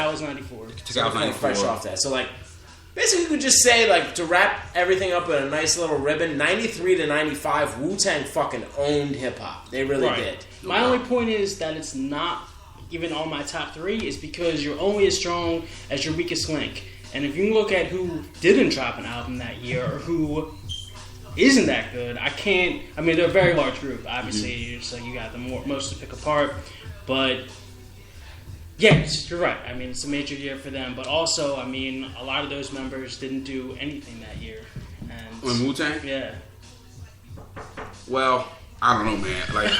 That was 94. So out 94. Fresh off that. So, like, basically, you could just say, like, to wrap everything up in a nice little ribbon, 93 to 95, Wu-Tang fucking owned hip-hop. They really did. My only point is that it's not even on my top 3 is because you're only as strong as your weakest link. And if you look at who didn't drop an album that year or who isn't that good, they're a very large group, obviously, so you got the most to pick apart. But, yeah, you're right. I mean, it's a major year for them. But also, I mean, a lot of those members didn't do anything that year. And on Wu-Tang? Yeah. Well, I don't know, man. Like,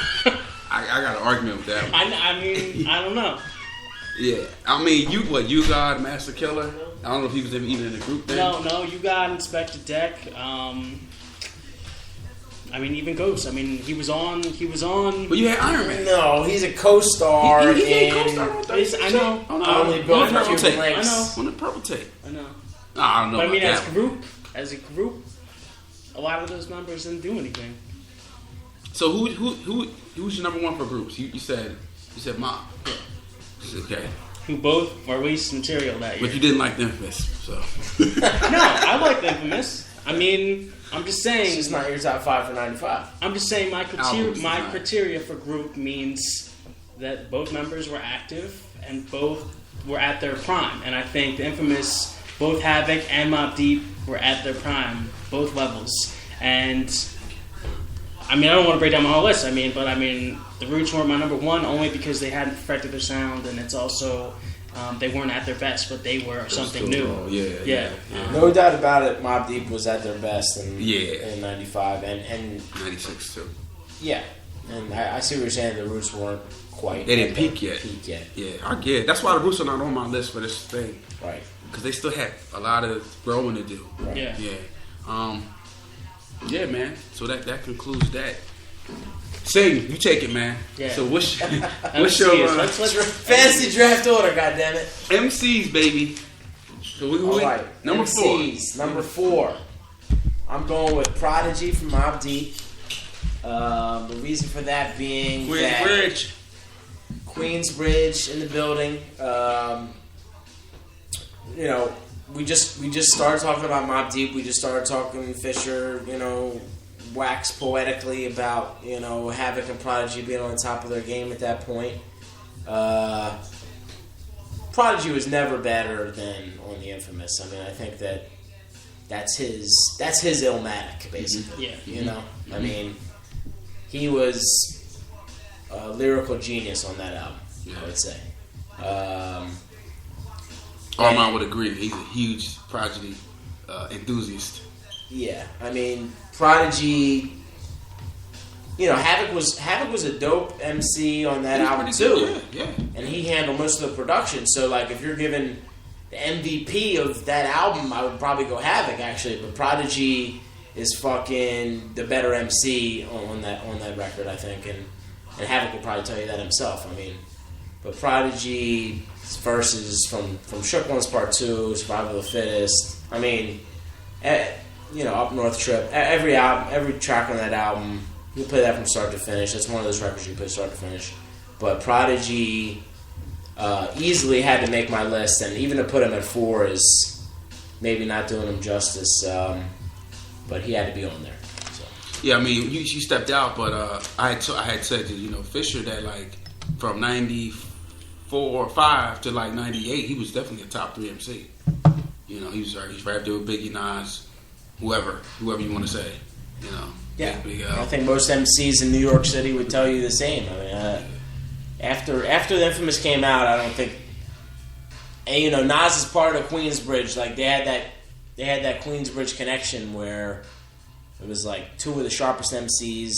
I got an argument with that one. I don't know. Yeah. I mean, you got Master Killer? I don't know if he was even in the group then. No, you got Inspector Deck. Even Ghost. I mean, he was on. But you had Iron Man. No, he's a co-star. He ain't co-star on that. I know. Only built for Purple Cuban Tape. links. I know. On the Purple Tape. I know. I don't know. But I mean, about that as a group, a lot of those members didn't do anything. So who's your number one for groups? You said Mob. Yeah. Okay. Who both released material that year. But you didn't like the Infamous, so. No, I like the Infamous. I mean, I'm just saying. It's just not your top 5 for 95. I'm just saying my criteria for group means that both members were active and both were at their prime. And I think the Infamous, both Havoc and Mobb Deep were at their prime, both levels. And I mean, I don't want to break down my whole list. The Roots weren't my number one only because they hadn't perfected their sound, and it's also they weren't at their best, but they were something new. Yeah. No doubt about it. Mobb Deep was at their best in 95 and 96 too. Yeah, and I see what you're saying. The Roots weren't quite. They didn't peak yet. Yeah, I get it. That's why the Roots are not on my list for this thing. Right. Because they still had a lot of growing to do. Right. Yeah. Yeah, man. So that concludes that. Sing, you take it, man. Yeah. So what's your let's fantasy draft order? Goddammit. MCs, baby. So we all right. Number MCs, 4. Number 4. I'm going with Prodigy from Mobb Deep. The reason for that being Queensbridge in the building. We just started talking about Mobb Deep. We just started talking Fisher. Wax poetically about Havoc and Prodigy being on the top of their game at that point. Prodigy was never better than on the Infamous. I mean, I think that's his Illmatic, basically. Yeah. I mean, he was a lyrical genius on that album. I would say. Armand would agree. He's a huge Prodigy enthusiast. Yeah, I mean, Prodigy. Havoc was a dope MC on that album too. Yeah. And he handled most of the production. So, like, if you're given the MVP of that album, I would probably go Havoc actually. But Prodigy is fucking the better MC on that record, I think, and Havoc will probably tell you that himself. I mean, but Prodigy's verses from Shook Ones Part 2, Survival of the Fittest. I mean, Up North Trip. Every track on that album, you play that from start to finish. That's one of those records you play start to finish. But Prodigy easily had to make my list, and even to put him at 4 is maybe not doing him justice. But he had to be on there. So. Yeah, I mean, you stepped out, but I had said to Fisher that like from 94 or 5 to like 98, he was definitely a top 3 MC. He's right there with Biggie, Nas, whoever you want to say. Yeah, Big I think most MCs in New York City would tell you the same. I mean, after the Infamous came out, I don't think, and Nas is part of Queensbridge. Like they had that Queensbridge connection where it was like 2 of the sharpest MCs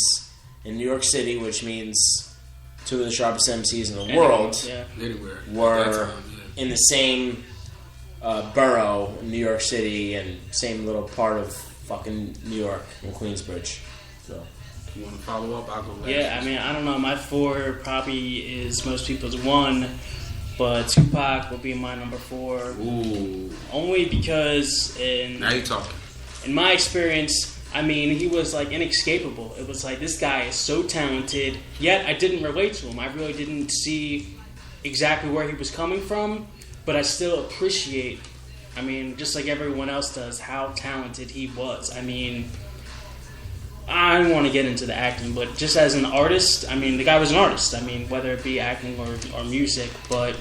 in New York City, which means 2 of the sharpest MCs in the world were in the same borough in New York City and same little part of fucking New York in Queensbridge. So, you want to follow up? I'll go last. Yeah, I mean, I don't know. My 4 probably is most people's 1, but Tupac will be my number 4. Ooh. Only because now you're talking. In my experience, I mean, he was like inescapable. It was like, this guy is so talented, yet I didn't relate to him. I really didn't see exactly where he was coming from, but I still appreciate, I mean, just like everyone else does, how talented he was. I mean, I don't want to get into the acting, but just as an artist, I mean, the guy was an artist. I mean, whether it be acting or music, but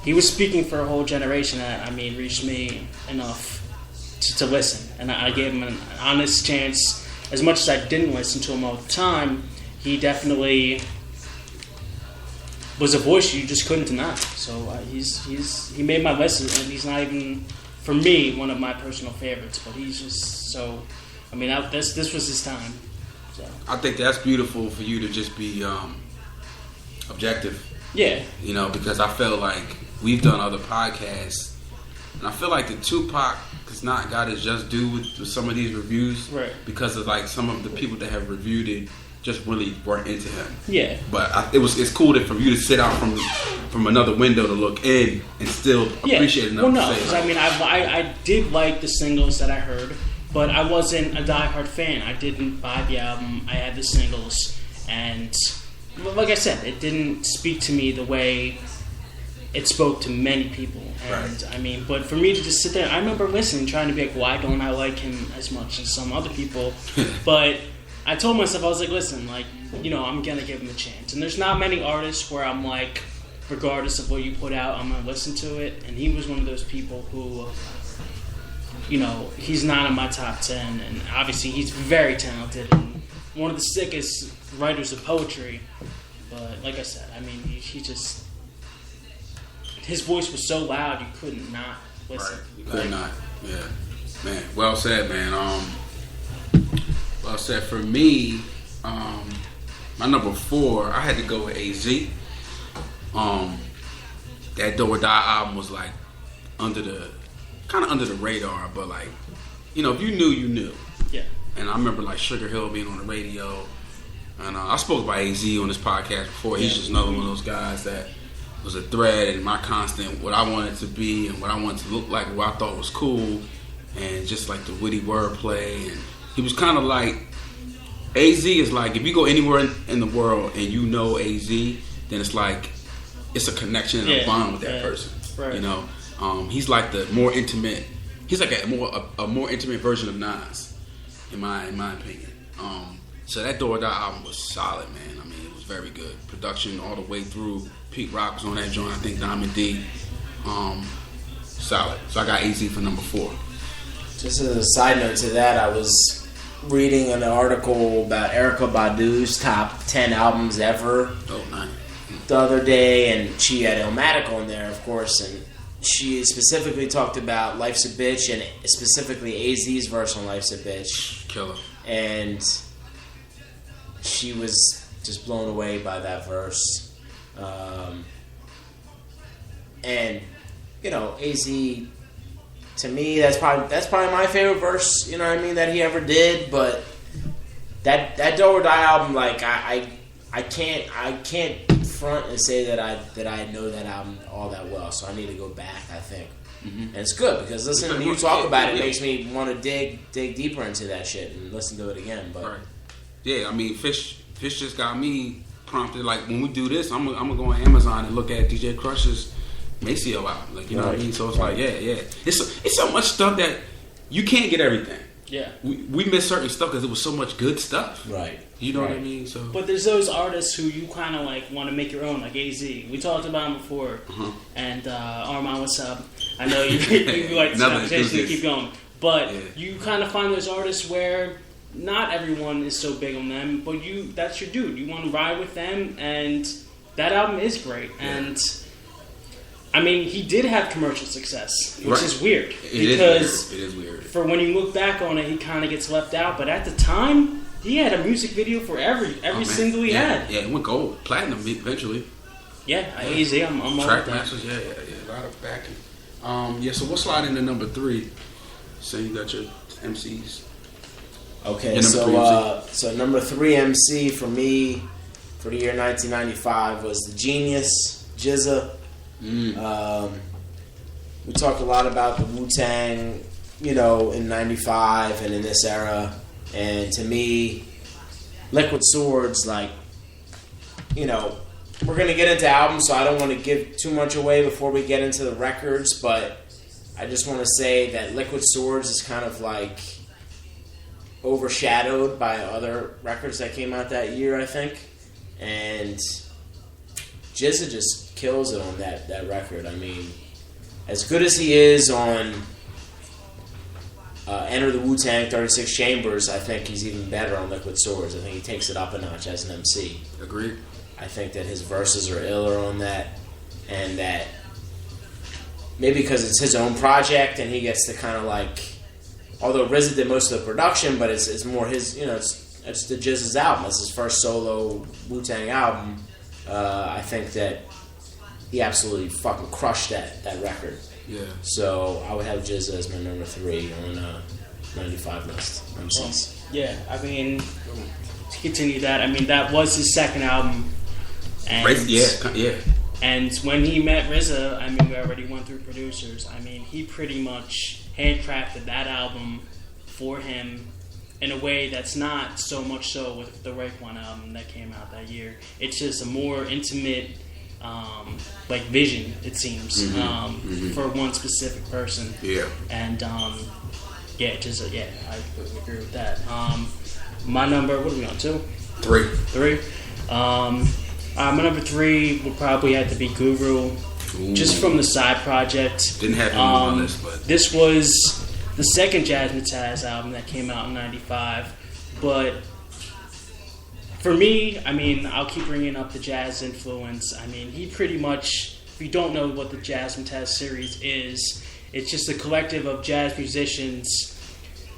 he was speaking for a whole generation that, I mean, reached me enough to listen. And I gave him an honest chance. As much as I didn't listen to him all the time, he definitely was a voice you just couldn't deny. So he made my list, and he's not even, for me, one of my personal favorites. But he's just so. I mean, this was his time. So I think that's beautiful for you to just be objective. Yeah. You know, because I felt like we've done other podcasts, and I feel like the Tupac has not got his just due with some of these reviews, right? Because of like some of the people that have reviewed it just really weren't into him. Yeah. But it's cool that for you to sit out from another window to look in and still appreciate enough. Well, no, to say, because I mean, I did like the singles that I heard, but I wasn't a diehard fan. I didn't buy the album. I had the singles, and like I said, it didn't speak to me the way it spoke to many people. And right. I mean, but for me to just sit there, I remember listening, trying to be like, why don't I like him as much as some other people? But I told myself, I was like, listen, like, you know, I'm going to give him a chance. And there's not many artists where I'm like, regardless of what you put out, I'm going to listen to it. And he was one of those people who, you know, he's not in my top 10. And obviously he's very talented and one of the sickest writers of poetry. But like I said, I mean, he just, his voice was so loud you couldn't not listen. Right. You could not. Yeah. Man, well said, man. Well said. For me, my number 4, I had to go with AZ. That Do or Die album was like kind of under the radar, but like, you know, if you knew, you knew. Yeah. And I remember like Sugar Hill being on the radio, and I spoke about AZ on this podcast before. He's just another one of those guys that was a thread in my constant, what I wanted to be and what I wanted to look like, what I thought was cool, and just like the witty wordplay. And he was kind of like, AZ is like, if you go anywhere in the world and you know AZ, then it's like, it's a connection and a bond with that person. Right. You know, he's like the more intimate. He's like a more intimate version of Nas, in my opinion. So that Do or Die album was solid, man. I mean, it was very good. Production all the way through. Pete Rock was on that joint. I think Diamond D. Solid. So I got AZ for number 4. Just as a side note to that, I was reading an article about Erykah Badu's top 10 albums ever. Oh, nice. The other day, and she had Illmatic on there, of course, and she specifically talked about Life's a Bitch, and specifically AZ's verse on Life's a Bitch. Killer. And she was just blown away by that verse. And, you know, AZ, to me, that's probably my favorite verse, you know what I mean, that he ever did. But that Do or Die album, like, I can't front and say that I know that album all that well, so I need to go back, I think. Mm-hmm. And it's good because listening to you talk about it makes me want to dig deeper into that shit and listen to it again. But right. Yeah, I mean, Fish just got me prompted. Like, when we do this, I'm gonna go on Amazon and look at DJ Crush's Maceo album. Like, you know what I mean? So it's like, yeah. It's so much stuff that you can't get everything. Yeah. We missed certain stuff because it was so much good stuff. Right. You know what I mean? So. But there's those artists who you kind of like want to make your own, like AZ. We talked about him before. Uh-huh. And Armand, what's up? I know you like this conversation to keep going. But you kind of find those artists where not everyone is so big on them, but that's your dude. You want to ride with them, and that album is great. Yeah. And I mean, he did have commercial success, which is weird. It is weird. For when you look back on it, he kind of gets left out. But at the time, he had a music video for every single he had. Yeah, it went gold, platinum eventually. Yeah, AZ, I'm all Track with masters, yeah, a lot of backing. So we'll slide into number 3. So you got your MCs. Okay, so number 3 MC for me for the year 1995 was The Genius, GZA. We talked a lot about the Wu-Tang, you know, in 95 and in this era. And to me, Liquid Swords, like, you know, we're going to get into albums, so I don't want to give too much away before we get into the records, but I just want to say that Liquid Swords is kind of like overshadowed by other records that came out that year, I think. And GZA just kills it on that record. I mean, as good as he is on Enter the Wu-Tang 36 Chambers, I think he's even better on Liquid Swords. I think he takes it up a notch as an MC. Agreed. I think that his verses are iller on that, and that maybe because it's his own project and he gets to kind of like, although RZA did most of the production, but it's more his, it's the GZA's album. It's his first solo Wu-Tang album. I think that he absolutely fucking crushed that record. Yeah. So I would have GZA as my number 3 on 95 list. MCs. Yeah, I mean, to continue that, I mean, that was his second album. And yeah. And when he met RZA, I mean, we already went through producers. I mean, he pretty much handcrafted that album for him in a way that's not so much so with the Raekwon album that came out that year. It's just a more intimate, like vision, it seems, for one specific person. Yeah. And I agree with that. My number, what are we on, 2? 3. My number 3 would probably have to be Guru, just from the side project. Didn't have him on my list, but this was the second Jazzmatazz album that came out in '95. But for me, I mean, I'll keep bringing up the jazz influence. I mean, he pretty much, if you don't know what the Jazzmatazz series is, it's just a collective of jazz musicians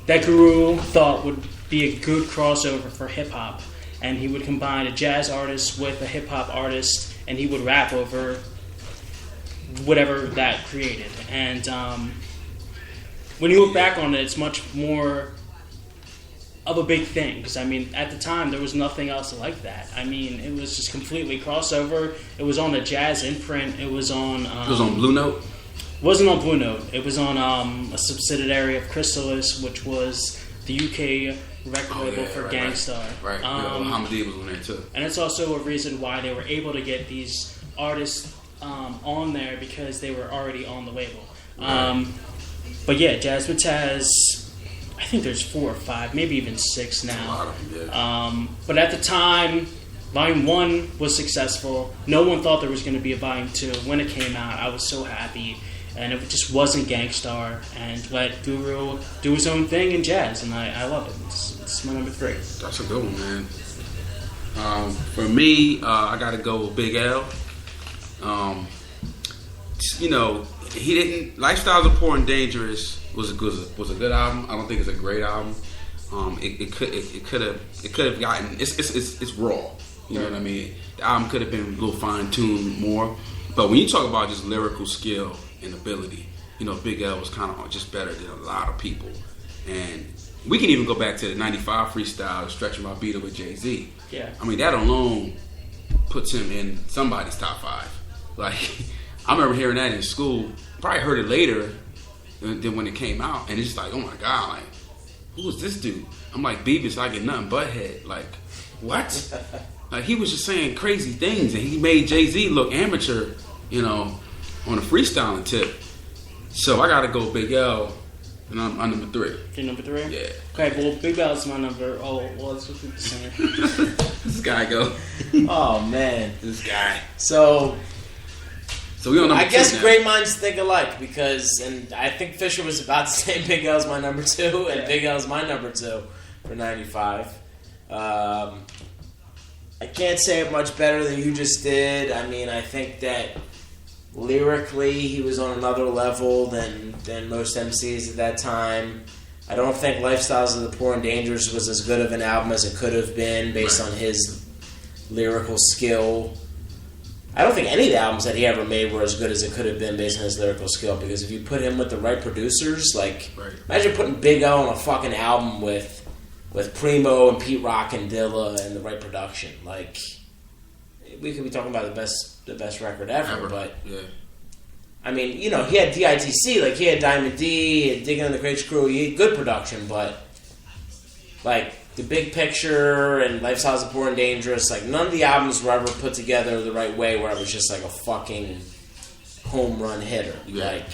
that Guru thought would be a good crossover for hip-hop. And he would combine a jazz artist with a hip-hop artist, and he would rap over whatever that created. And when you look back on it, it's much more of a big thing. Because, I mean, at the time, there was nothing else like that. I mean, it was just completely crossover. It was on a jazz imprint. It was on... it was on Blue Note? It wasn't on Blue Note. It was on a subsidiary of Chrysalis, which was the UK... record label for Gangstar. Right. Hamadi was on there too. And it's also a reason why they were able to get these artists on there, because they were already on the label. But yeah, Jazzmatazz, I think there's 4 or 5, maybe even 6 now. A lot of them, yeah. But at the time, Volume 1 was successful. No one thought there was going to be a Volume 2. When it came out, I was so happy. And it just wasn't Gangstar, and let Guru do his own thing in jazz, and I love it. It's my number 3. That's a good one, man. For me, I got to go with Big L. He didn't. Lifestyles of Poor and Dangerous was a good album. I don't think it's a great album. It could have gotten. It's raw. You know what I mean? The album could have been a little fine tuned more. But when you talk about just lyrical skill and ability, Big L was kind of just better than a lot of people. And we can even go back to the 95 freestyle, Stretching My Beat with Jay-Z. Yeah. I mean, that alone puts him in somebody's top 5. Like, I remember hearing that in school. Probably heard it later than when it came out. And it's just like, oh my God, like, who is this dude? I'm like, Beavis, I get nothing but head. Like, what? Like, he was just saying crazy things, and he made Jay-Z look amateur, on a freestyling tip. So I gotta go Big L, and I'm number 3. You're number 3? Yeah. Okay, well, Big L is my number. Oh, well, let's look at the center. This guy go. Oh man, this guy. So we on number 2 I guess now. great minds think alike, and I think Fisher was about to say Big L's my number 2, and Big L's my number 2 for 95. I can't say it much better than you just did. I mean, I think that lyrically he was on another level than most MCs at that time. I don't think Lifestyles of the Poor and Dangerous was as good of an album as it could have been based on his lyrical skill. I don't think any of the albums that he ever made were as good as it could have been based on his lyrical skill, because if you put him with the right producers, like, imagine putting Big O on a fucking album with Primo and Pete Rock and Dilla and the right production. Like, we could be talking about the best record ever. But yeah. I mean, he had DITC, like he had Diamond D, he had Digging on the Great Screw, he had good production, but like the big picture and Lifestyle's Important Dangerous, like none of the albums were ever put together the right way where I was just like a fucking home run hitter. Yeah. Like